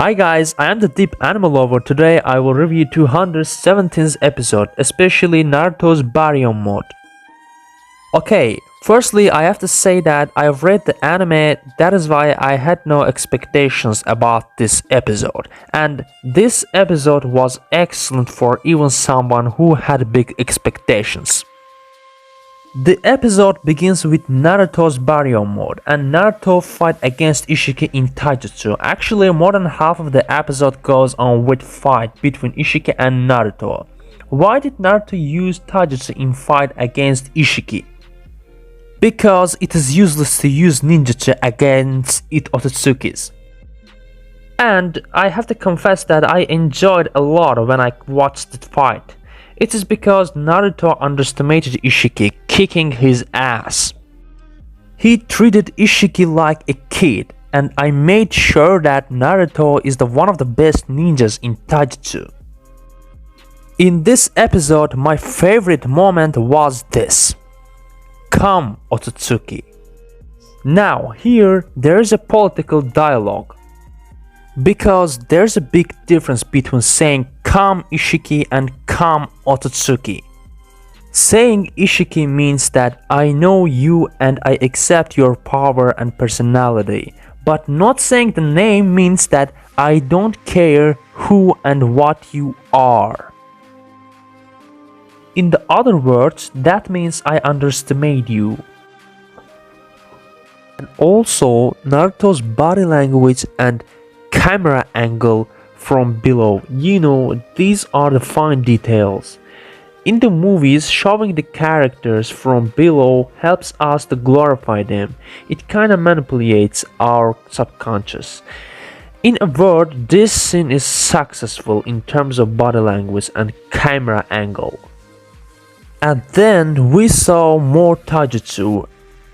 Hi guys, I am the Deep Animal Lover. Today I will review 217th episode, especially Naruto's Baryon mode. Okay, firstly I have to say that I've read the anime, that is why I had no expectations about this episode. And this episode was excellent for even someone who had big expectations. The episode begins with Naruto's Baryon mode and Naruto fight against Ishiki in taijutsu. Actually, more than half of the episode goes on with fight between Ishiki and Naruto. Why did Naruto use taijutsu in fight against Ishiki? Because it is useless to use ninjutsu against IsshikiOtsutsuki. And I have to confess that I enjoyed a lot when I watched the fight. It is because Naruto underestimated Ishiki, kicking his ass. He treated Ishiki like a kid, and I made sure that Naruto is one of the best ninjas in taijutsu. In this episode, my favorite moment was this. Come, Otsutsuki. Now, here, there is a political dialogue. Because there's a big difference between saying come Ishiki and come Otsutsuki. Saying Ishiki means that I know you and I accept your power and personality, but not saying the name means that I don't care who and what you are. In the other words, that means I underestimate you. And also, Naruto's body language and camera angle from below, these are the fine details. In the movies, showing the characters from below helps us to glorify them. It kinda manipulates our subconscious. In a word, this scene is successful in terms of body language and camera angle. And then we saw more taijutsu.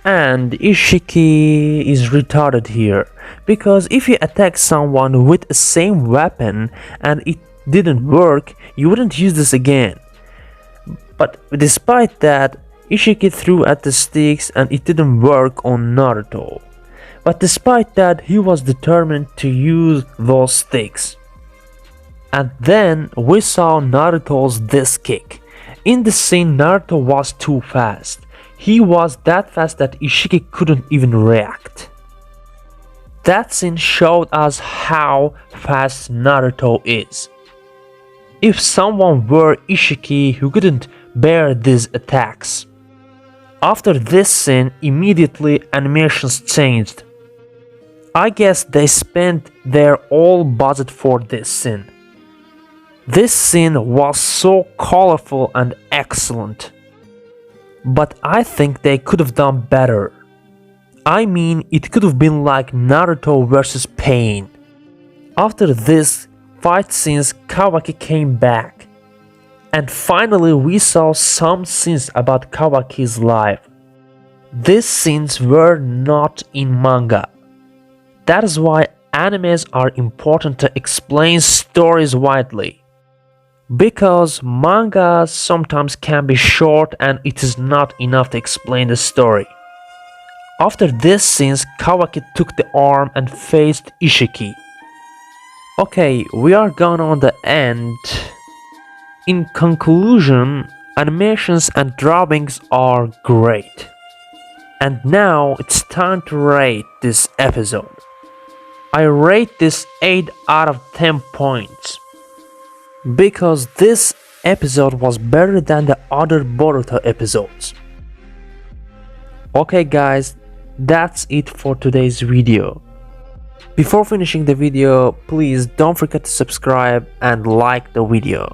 And Ishiki is retarded here, because if you attack someone with the same weapon and it didn't work, you wouldn't use this again. But despite that, Ishiki threw at the sticks and it didn't work on Naruto. But despite that, he was determined to use those sticks. And then we saw Naruto's this kick. In the scene, Naruto was too fast. He was that fast that Ishiki couldn't even react. That scene showed us how fast Naruto is. If someone were Ishiki, he couldn't bear these attacks. After this scene, immediately animations changed. I guess they spent their whole budget for this scene. This scene was so colorful and excellent. But I think they could have done better. I mean, it could have been like Naruto versus Pain. After this fight scenes, Kawaki came back. And finally we saw some scenes about Kawaki's life. These scenes were not in manga. That is why animes are important to explain stories widely. Because manga sometimes can be short and it is not enough to explain the story. After these scenes, Kawaki took the arm and faced Ishiki. Okay, we are gone on the end. In conclusion, animations and drawings are great. And now it's time to rate this episode. I rate this 8 out of 10 points. Because this episode was better than the other Boruto episodes. Okay guys, that's it for today's video. Before finishing the video, please don't forget to subscribe and like the video.